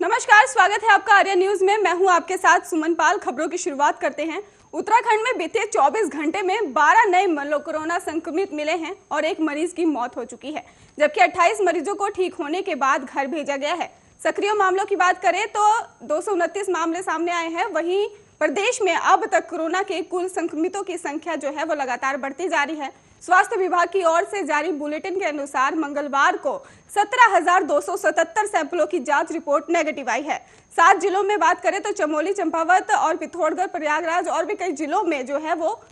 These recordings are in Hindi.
नमस्कार, स्वागत है आपका आर्या न्यूज में। मैं हूं आपके साथ सुमन पाल। खबरों की शुरुआत करते हैं। उत्तराखंड में बीते 24 घंटे में 12 नए कोरोना संक्रमित मिले हैं और एक मरीज की मौत हो चुकी है, जबकि 28 मरीजों को ठीक होने के बाद घर भेजा गया है। सक्रिय मामलों की बात करें तो 229 मामले सामने आए हैं। वहीं प्रदेश में अब तक कोरोना के कुल संक्रमितों की संख्या जो है वो लगातार बढ़ती जा रही है। स्वास्थ्य विभाग की ओर से जारी बुलेटिन के अनुसार मंगलवार को 17,277 सैंपलों की जांच रिपोर्ट नेगेटिव आई है। 7 जिलों में बात करें तो चमोली, चंपावत और पिथौरागढ़, प्रयागराज और भी कई जिलों में जो है वो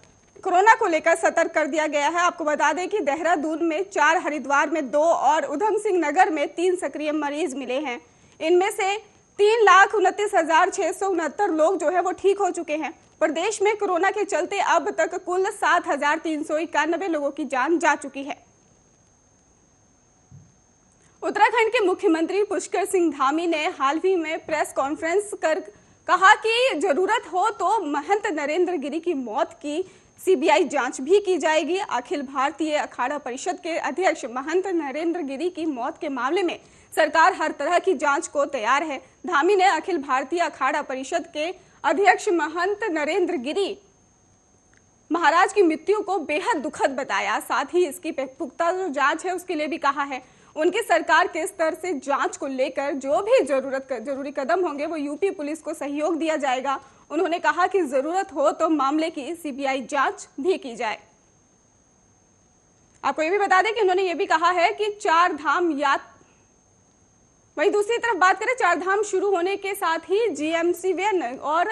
कोरोना को लेकर सतर्क कर दिया गया है। आपको बता दें कि देहरादून में 4, हरिद्वार में 2 और उधम सिंह नगर में 3 सक्रिय मरीज मिले हैं। इनमें से 3,29,669 लोग जो है वो ठीक हो चुके हैं। प्रदेश में कोरोना के चलते अब तक कुल 7,391 लोगों की जान जा चुकी है। उत्तराखंड के मुख्यमंत्री पुष्कर सिंह धामी ने हाल ही में प्रेस कॉन्फ्रेंस कर कहा कि जरूरत हो तो महंत नरेंद्र गिरी की मौत की सीबीआई जांच भी की जाएगी। अखिल भारतीय अखाड़ा परिषद के अध्यक्ष महंत नरेंद्र गिरी की मौत के मामले में सरकार हर तरह की जांच को तैयार है। धामी ने अखिल भारतीय अखाड़ा परिषद के अध्यक्ष महंत नरेंद्र गिरी महाराज की मृत्यु को बेहद दुखद बताया। साथ ही इसकी पुख्ता जो जांच है उसके लिए भी कहा है। उनकी सरकार के स्तर से जांच को लेकर जो भी जरूरी कदम होंगे वो यूपी पुलिस को सहयोग दिया जाएगा। उन्होंने कहा कि जरूरत हो तो मामले की सीबीआई जांच भी की जाए। आपको ये भी बता दें कि उन्होंने ये भी कहा है कि वहीं दूसरी तरफ बात करें, 4 धाम शुरू होने के साथ ही जीएमसीवीएन और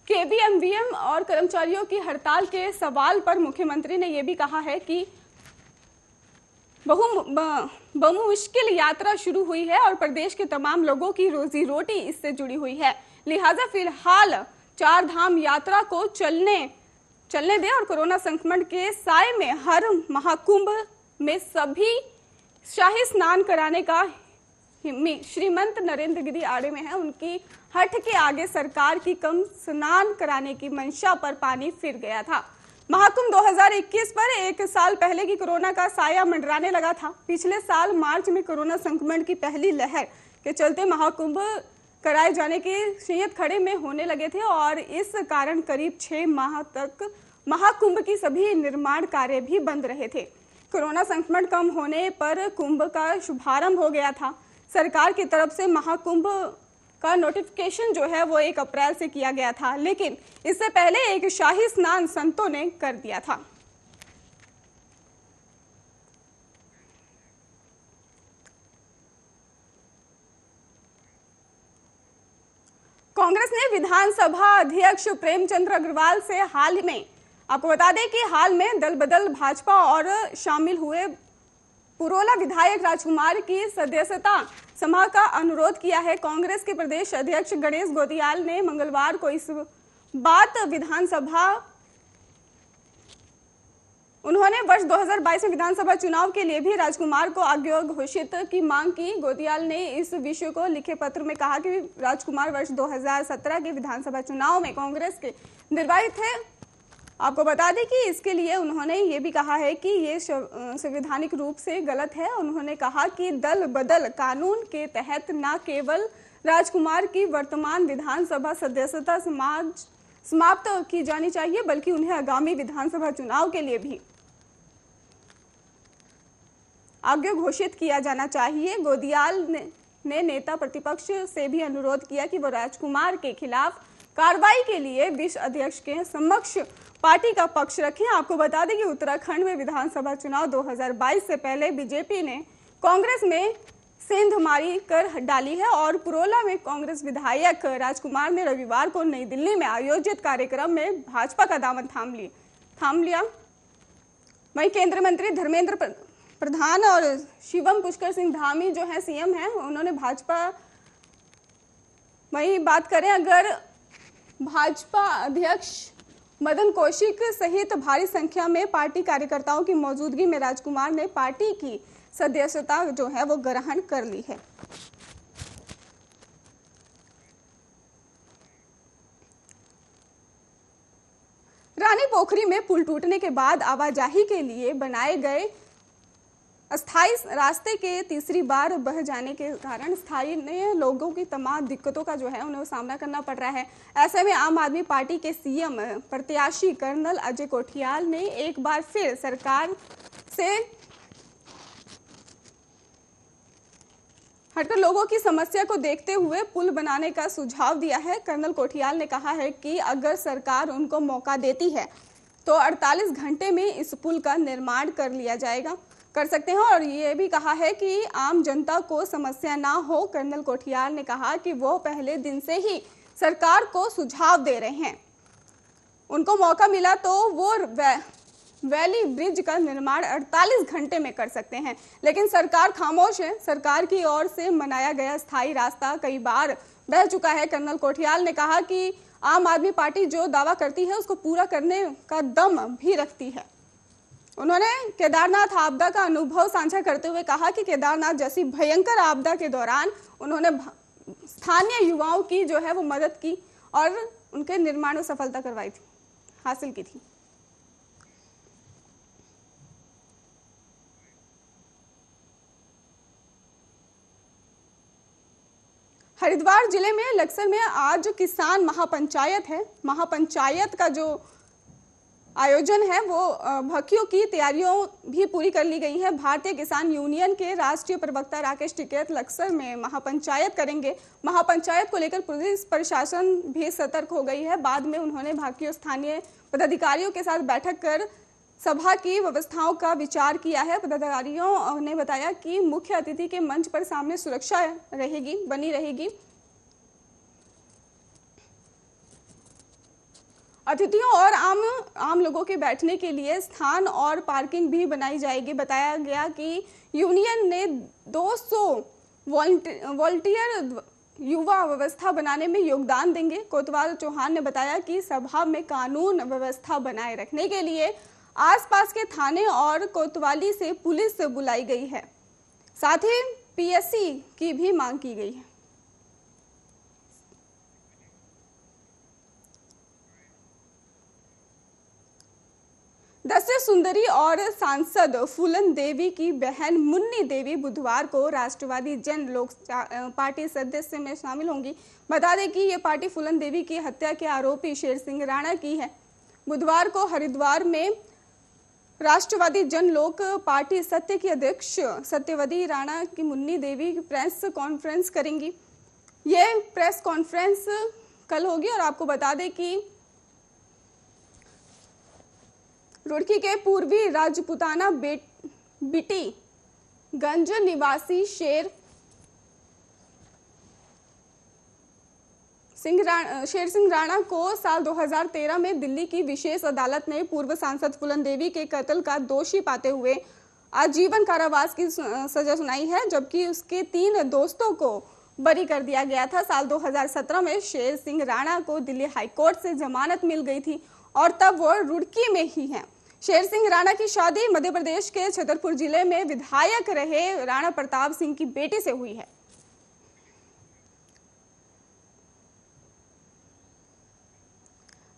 केवीएमवीएम और कर्मचारियों की हड़ताल के सवाल पर मुख्यमंत्री ने यह भी कहा है कि बहुमुश्किल यात्रा शुरू हुई है और प्रदेश के तमाम लोगों की रोजी रोटी इससे जुड़ी हुई है। लिहाजा फिलहाल 4 धाम यात्रा को चलने दें और कोरोना संक्रमण के साए में हर महाकुंभ में सभी शाही स्नान कराने का श्रीमंत नरेंद्र गिरी आड़े में है। उनकी हठ के आगे सरकार की कम स्नान कराने की मंशा पर पानी फिर गया था। महाकुंभ 2021 पर 1 साल पहले की कोरोना का साया मंडराने लगा था। पिछले साल मार्च में कोरोना संक्रमण की पहली लहर के चलते महाकुंभ कराए जाने के नियत खड़े में होने लगे थे और इस कारण करीब 6 माह तक महाकुंभ की सभी निर्माण कार्य भी बंद रहे थे। कोरोना संक्रमण कम होने पर कुंभ का शुभारंभ हो गया था। सरकार की तरफ से महाकुंभ का नोटिफिकेशन जो है वो 1 अप्रैल से किया गया था, लेकिन इससे पहले एक शाही स्नान संतों ने कर दिया था। कांग्रेस ने विधानसभा अध्यक्ष प्रेमचंद अग्रवाल से हाल में, आपको बता दें कि हाल में दल बदल भाजपा और शामिल हुए पुरोला विधायक राजकुमार की सदस्यता समाह का अनुरोध किया है। कांग्रेस के प्रदेश अध्यक्ष गणेश गोदियाल ने मंगलवार को इस बात उन्होंने वर्ष 2022 में विधानसभा चुनाव के लिए भी राजकुमार को अयोग्य घोषित की मांग की। गोदियाल ने इस विषय को लिखे पत्र में कहा कि राजकुमार वर्ष 2017 के विधानसभा चुनाव में कांग्रेस के निर्वाचित थे। आपको बता दें कि इसके लिए उन्होंने ये भी कहा है कि ये संवैधानिक रूप से गलत है। उन्होंने कहा कि दल बदल कानून के तहत न केवल राजकुमार की वर्तमान विधानसभा सदस्यता समाप्त की जानी चाहिए, बल्कि उन्हें आगामी विधानसभा चुनाव के लिए भी अयोग्य घोषित किया जाना चाहिए। गोदियाल ने नेता प्रतिपक्ष से भी अनुरोध किया कि वो राजकुमार के खिलाफ कार्रवाई के लिए विश्व अध्यक्ष के समक्ष पार्टी का पक्ष रखें। आपको बता दें कि उत्तराखंड में विधानसभा चुनाव 2022 से पहले बीजेपी ने कांग्रेस में सेंधमारी कर डाली है और पुरोला में कांग्रेस विधायक राजकुमार ने रविवार को नई दिल्ली में आयोजित कार्यक्रम में भाजपा का दामन थाम लिया। वहीं केंद्रीय मंत्री धर्मेंद्र प्रधान और शिवम पुष्कर सिंह धामी जो है सीएम हैं, उन्होंने भाजपा, वहीं बात करें अगर भाजपा अध्यक्ष मदन कौशिक सहित भारी संख्या में पार्टी कार्यकर्ताओं की मौजूदगी में राजकुमार ने पार्टी की सदस्यता जो है वो ग्रहण कर ली है। रानी पोखरी में पुल टूटने के बाद आवाजाही के लिए बनाए गए अस्थायी रास्ते के तीसरी बार बह जाने के कारण स्थानीय लोगों की तमाम दिक्कतों का जो है उन्हें सामना करना पड़ रहा है। ऐसे में आम आदमी पार्टी के सीएम प्रत्याशी कर्नल अजय कोठियाल ने एक बार फिर सरकार से हटकर लोगों की समस्या को देखते हुए पुल बनाने का सुझाव दिया है। कर्नल कोठियाल ने कहा है कि अगर सरकार उनको मौका देती है तो 48 घंटे में इस पुल का निर्माण कर सकते हैं और ये भी कहा है कि आम जनता को समस्या ना हो। कर्नल कोठियाल ने कहा कि वो पहले दिन से ही सरकार को सुझाव दे रहे हैं, उनको मौका मिला तो वो वैली ब्रिज का निर्माण 48 घंटे में कर सकते हैं, लेकिन सरकार खामोश है। सरकार की ओर से बनाया गया स्थायी रास्ता कई बार बह चुका है। कर्नल कोठियाल ने कहा कि आम आदमी पार्टी जो दावा करती है उसको पूरा करने का दम भी रखती है। उन्होंने केदारनाथ आपदा का अनुभव साझा करते हुए कहा कि केदारनाथ जैसी भयंकर आपदा के दौरान उन्होंने स्थानीय युवाओं की जो है वो मदद की और उनके निर्माण में सफलता हासिल की थी। हरिद्वार जिले में लक्सर में आज किसान महापंचायत है। महापंचायत का जो आयोजन है वो भक्तियों की तैयारियों भी पूरी कर ली गई है। भारतीय किसान यूनियन के राष्ट्रीय प्रवक्ता राकेश टिकैत लक्सर में महापंचायत करेंगे। महापंचायत को लेकर पुलिस प्रशासन भी सतर्क हो गई है। बाद में उन्होंने भाकियों स्थानीय पदाधिकारियों के साथ बैठक कर सभा की व्यवस्थाओं का विचार किया है। पदाधिकारियों ने बताया कि मुख्य अतिथि के मंच पर सामने सुरक्षा बनी रहेगी। अतिथियों और आम लोगों के बैठने के लिए स्थान और पार्किंग भी बनाई जाएगी। बताया गया कि यूनियन ने 200 वॉलंटियर युवा व्यवस्था बनाने में योगदान देंगे। कोतवाल चौहान ने बताया कि सभा में कानून व्यवस्था बनाए रखने के लिए आसपास के थाने और कोतवाली से पुलिस बुलाई गई है। साथ ही पीएससी की भी मांग की गई है। दस्ते सुंदरी और सांसद फूलन देवी की बहन मुन्नी देवी बुधवार को राष्ट्रवादी जन लोक पार्टी सदस्य में शामिल होंगी। बता दें कि ये पार्टी फूलन देवी की हत्या के आरोपी शेर सिंह राणा की है। बुधवार को हरिद्वार में राष्ट्रवादी जन लोक पार्टी सत्य की अध्यक्ष सत्यवती राणा की मुन्नी देवी प्रेस कॉन्फ्रेंस करेंगी। ये प्रेस कॉन्फ्रेंस कल होगी और आपको बता दें कि रुड़की के पूर्वी राजपुताना बिटी गंज निवासी शेर सिंह राणा को साल 2013 में दिल्ली की विशेष अदालत ने पूर्व सांसद फूलन देवी के कत्ल का दोषी पाते हुए आजीवन कारावास की सजा सुनाई है, जबकि उसके 3 दोस्तों को बरी कर दिया गया था। साल 2017 में शेर सिंह राणा को दिल्ली हाईकोर्ट से जमानत मिल गई थी और तब वो रुड़की में ही हैं। शेर सिंह राणा की शादी मध्य प्रदेश के छतरपुर जिले में विधायक रहे राणा प्रताप सिंह की बेटी से हुई है।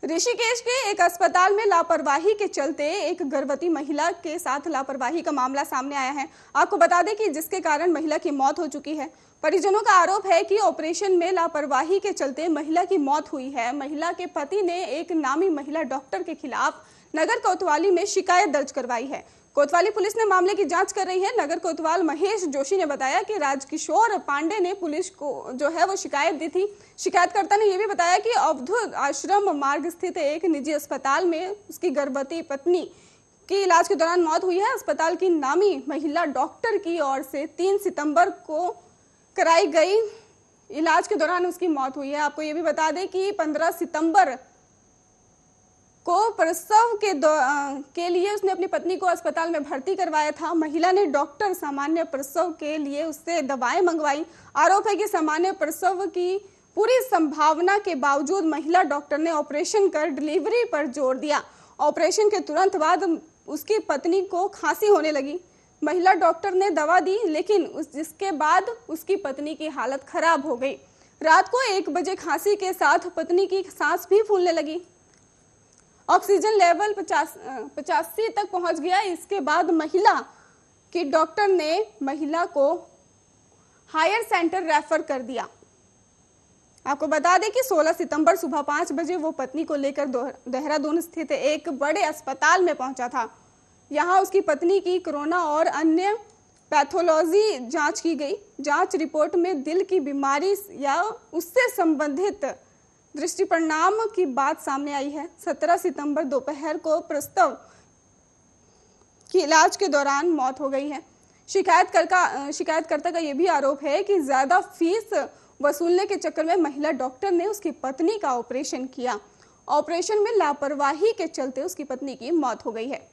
ऋषिकेश के एक अस्पताल में लापरवाही के चलते एक गर्भवती महिला के साथ लापरवाही का मामला सामने आया है। आपको बता दें कि जिसके कारण महिला की मौत हो चुकी है। परिजनों का आरोप है कि ऑपरेशन में लापरवाही के चलते महिला की मौत हुई है। महिला के पति ने एक नामी महिला डॉक्टर के खिलाफ नगर कोतवाली में शिकायत दर्ज करवाई है। कोतवाली पुलिस ने मामले की जांच कर रही है। नगर कोतवाल महेश जोशी ने बताया कि राजकिशोर पांडे ने पुलिस को जो है वो शिकायत दी थी। शिकायतकर्ता ने यह भी बताया कि अवधूत आश्रम मार्ग स्थित एक निजी अस्पताल में उसकी गर्भवती पत्नी की इलाज के दौरान मौत हुई है। अस्पताल की नामी महिला डॉक्टर की ओर से 3 सितंबर को कराई गई इलाज के दौरान उसकी मौत हुई है। आपको ये भी बता दें कि 15 सितंबर को प्रसव के लिए उसने अपनी पत्नी को अस्पताल में भर्ती करवाया था। महिला ने डॉक्टर सामान्य प्रसव के लिए उससे दवाएं मंगवाई। आरोप है कि सामान्य प्रसव की पूरी संभावना के बावजूद महिला डॉक्टर ने ऑपरेशन कर डिलीवरी पर जोर दिया। ऑपरेशन के तुरंत बाद उसकी पत्नी को खांसी होने लगी। महिला डॉक्टर ने दवा दी, लेकिन जिसके बाद उसकी पत्नी की हालत खराब हो गई। रात को 1 बजे खांसी के साथ पत्नी की सांस भी फूलने लगी। ऑक्सीजन लेवल 85 तक पहुंच गया। इसके बाद महिला कि डॉक्टर ने महिला को हायर सेंटर रेफर कर दिया। आपको बता दें कि 16 सितंबर सुबह 5 बजे वो पत्नी को लेकर देहरादून स्थित एक बड़े अस्पताल में पहुंचा था। यहां उसकी पत्नी की कोरोना और अन्य पैथोलॉजी जांच की गई। जांच रिपोर्ट में दिल की बीमारी या उससे संबंधित दृष्टि परिणाम की बात सामने आई है। 17 सितंबर दोपहर को प्रसव की इलाज के दौरान मौत हो गई है। शिकायतकर्ता का यह भी आरोप है कि ज्यादा फीस वसूलने के चक्कर में महिला डॉक्टर ने उसकी पत्नी का ऑपरेशन किया। ऑपरेशन में लापरवाही के चलते उसकी पत्नी की मौत हो गई है।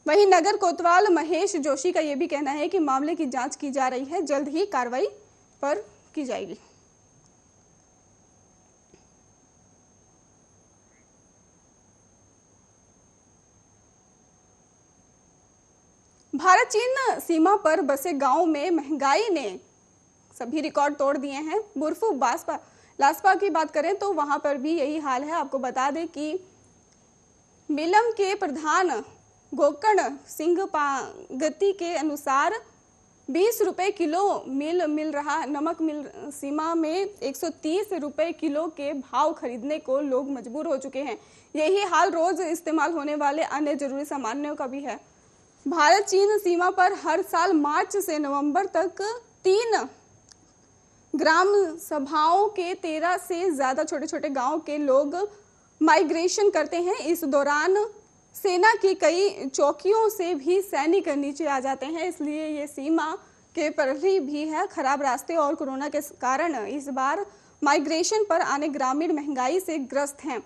वहीं नगर कोतवाल महेश जोशी का यह भी कहना है कि मामले की जांच की जा रही है, जल्द ही कार्रवाई पर की जाएगी। भारत चीन सीमा पर बसे गांव में महंगाई ने सभी रिकॉर्ड तोड़ दिए हैं। बुरफू लास्पा की बात करें तो वहां पर भी यही हाल है। आपको बता दें कि मिलम के प्रधान गोकर्ण सिंह पागती के अनुसार 20 रुपए किलो मिल रहा नमक मिल सीमा में 130 रुपए किलो के भाव खरीदने को लोग मजबूर हो चुके हैं। यही हाल रोज इस्तेमाल होने वाले अन्य जरूरी सामानों का भी है। भारत चीन सीमा पर हर साल मार्च से नवंबर तक 3 ग्राम सभाओं के 13 से ज्यादा छोटे छोटे गांव के लोग माइग्रेशन करते हैं। इस दौरान सेना की कई चौकियों से भी सैनिक नीचे आ जाते हैं, इसलिए ये सीमा के प्रहरी भी है। खराब रास्ते और कोरोना के कारण इस बार माइग्रेशन पर आने ग्रामीण महंगाई से ग्रस्त हैं।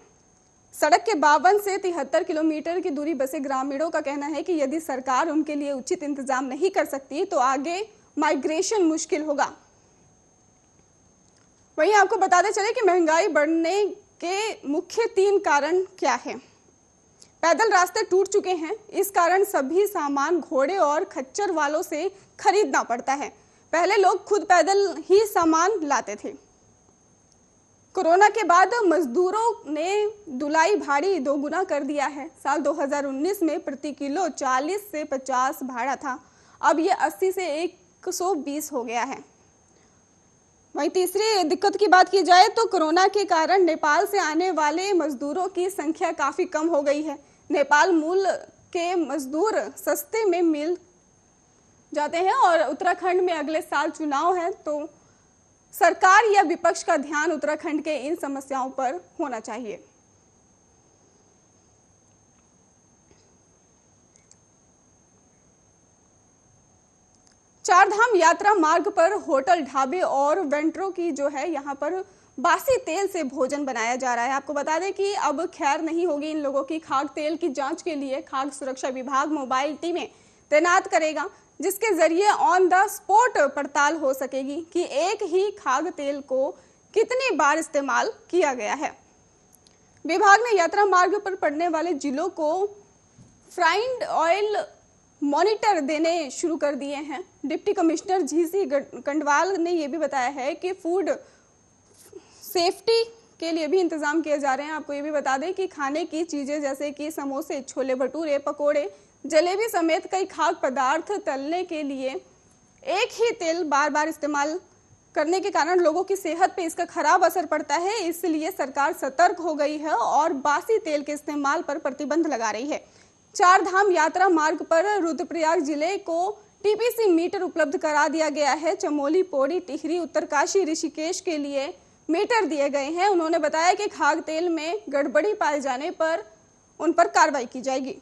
सड़क के 52 से 73 किलोमीटर की दूरी बसे ग्रामीणों का कहना है कि यदि सरकार उनके लिए उचित इंतजाम नहीं कर सकती तो आगे माइग्रेशन मुश्किल होगा। वहीं आपको बताते चले कि महंगाई बढ़ने के मुख्य 3 कारण क्या है। पैदल रास्ते टूट चुके हैं, इस कारण सभी सामान घोड़े और खच्चर वालों से खरीदना पड़ता है। पहले लोग खुद पैदल ही सामान लाते थे। कोरोना के बाद मजदूरों ने ढुलाई भाड़ी 2 गुना कर दिया है। साल 2019 में प्रति किलो 40 से 50 भाड़ा था, अब ये 80 से 120 हो गया है। वहीं तीसरी दिक्कत की बात की जाए तो कोरोना के कारण नेपाल से आने वाले मजदूरों की संख्या काफी कम हो गई है। नेपाल मूल के मजदूर सस्ते में मिल जाते हैं और उत्तराखंड में अगले साल चुनाव है तो सरकार या विपक्ष का ध्यान उत्तराखंड के इन समस्याओं पर होना चाहिए। चारधाम यात्रा मार्ग पर होटल, ढाबे और वेंडरों की जो है यहाँ पर बासी तेल से भोजन बनाया जा रहा है। आपको बता दें कि अब खैर नहीं होगी इन लोगों की। खाद्य तेल की जांच के लिए खाद्य सुरक्षा विभाग मोबाइल टीमें तैनात करेगा, जिसके जरिए ऑन द स्पॉट पड़ताल हो सकेगी कि एक ही खाद्य तेल को कितनी बार इस्तेमाल किया गया है। विभाग ने यात्रा मार्ग पर पड़ने वाले जिलों को फ्राइड ऑयल मॉनिटर देने शुरू कर दिए हैं। डिप्टी कमिश्नर जीसी कंडवाल ने यह भी बताया है कि फूड सेफ्टी के लिए भी इंतजाम किए जा रहे हैं। आपको ये भी बता दें कि खाने की चीजें जैसे कि समोसे, छोले भटूरे, पकोड़े, जलेबी समेत कई खाद्य पदार्थ तलने के लिए एक ही तेल बार बार इस्तेमाल करने के कारण लोगों की सेहत पे इसका खराब असर पड़ता है। इसलिए सरकार सतर्क हो गई है और बासी तेल के इस्तेमाल पर प्रतिबंध लगा रही है। चारधाम यात्रा मार्ग पर रुद्रप्रयाग जिले को टीपीसी मीटर उपलब्ध करा दिया गया है। चमोली, पौड़ी, टिहरी, उत्तरकाशी, ऋषिकेश के लिए मीटर दिए गए हैं। उन्होंने बताया कि खाद्य तेल में गड़बड़ी पाए जाने पर उन पर कार्रवाई की जाएगी।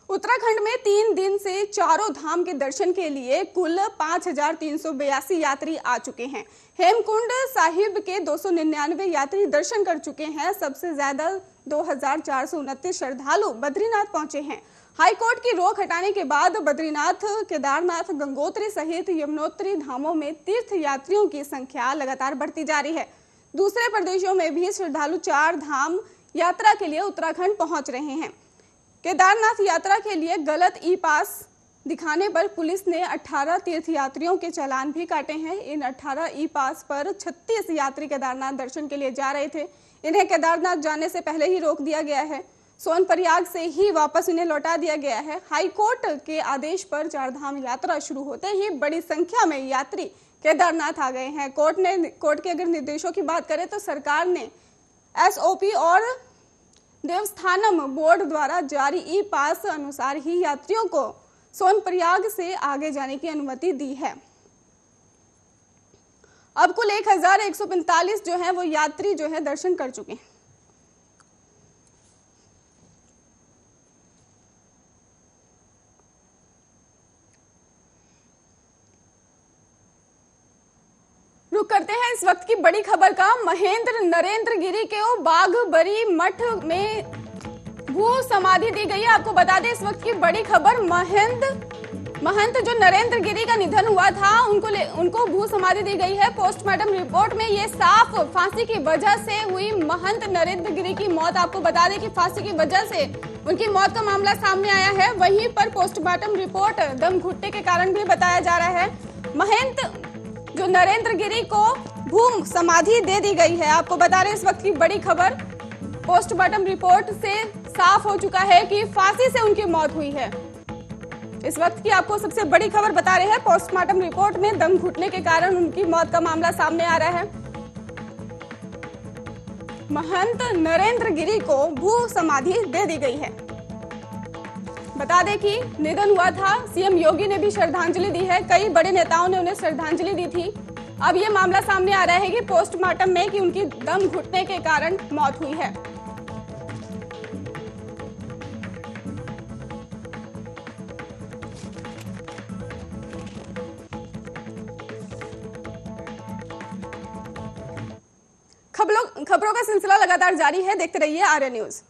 उत्तराखंड में 3 दिन से चारों धाम के दर्शन के लिए कुल 5,382 यात्री आ चुके हैं। हेमकुंड साहिब के 299 यात्री दर्शन कर चुके हैं। सबसे ज्यादा 2,429 श्रद्धालु बद्रीनाथ पहुंचे हैं। हाईकोर्ट की रोक हटाने के बाद बद्रीनाथ, केदारनाथ, गंगोत्री सहित यमुनोत्री धामों में तीर्थ यात्रियों की संख्या लगातार बढ़ती जा रही है। दूसरे प्रदेशों में भी श्रद्धालु 4 धाम यात्रा के लिए उत्तराखंड पहुंच रहे हैं। केदारनाथ यात्रा के लिए गलत ई पास दिखाने पर पुलिस ने 18 तीर्थयात्रियों के चालान भी काटे हैं। इन 18 ई पास पर 36 यात्री केदारनाथ दर्शन के लिए जा रहे थे। इन्हें केदारनाथ जाने से पहले ही रोक दिया गया है। सोनप्रयाग से ही वापस इन्हें लौटा दिया गया है। हाईकोर्ट के आदेश पर चारधाम यात्रा शुरू होते ही बड़ी संख्या में यात्री केदारनाथ आ गए हैं। कोर्ट के अगर निर्देशों की बात करें तो सरकार ने एसओपी और देवस्थानम बोर्ड द्वारा जारी ई पास अनुसार ही यात्रियों को सोनप्रयाग से आगे जाने की अनुमति दी है। अब कुल 1145 जो है वो यात्री जो है दर्शन कर चुके हैं। रुक करते हैं इस वक्त की बड़ी खबर का। महेंद्र नरेंद्र गिरी के बाघबरी मठ में भू समाधि दी गई है। आपको बता दें इस वक्त की बड़ी खबर, महंत जो नरेंद्र गिरी का निधन हुआ था उनको भू समाधि दी गई है। पोस्टमार्टम रिपोर्ट में ये साफ फांसी की वजह से हुई महंत नरेंद्र गिरी की मौत। आपको बता दें कि फांसी की वजह से उनकी मौत का मामला सामने आया है। वहीं पर पोस्टमार्टम रिपोर्ट दम घुटने के कारण भी बताया जा रहा है। महंत जो नरेंद्र गिरी को भू समाधि दे दी गई है। आपको बता रहे इस वक्त की बड़ी खबर, पोस्टमार्टम रिपोर्ट से साफ हो चुका है कि फांसी से उनकी मौत हुई है। इस वक्त की आपको सबसे बड़ी खबर बता रहे हैं, पोस्टमार्टम रिपोर्ट में दम घुटने के कारण उनकी मौत का मामला सामने आ रहा है। महंत नरेंद्र गिरी को भू समाधि दे दी गई है। बता दें कि निधन हुआ था, सीएम योगी ने भी श्रद्धांजलि दी है, कई बड़े नेताओं ने उन्हें श्रद्धांजलि दी थी। अब ये मामला सामने आ रहा है कि पोस्टमार्टम में कि उनकी दम घुटने के कारण मौत हुई है। खबरों का सिलसिला लगातार जारी है, देखते रहिए आर्य न्यूज।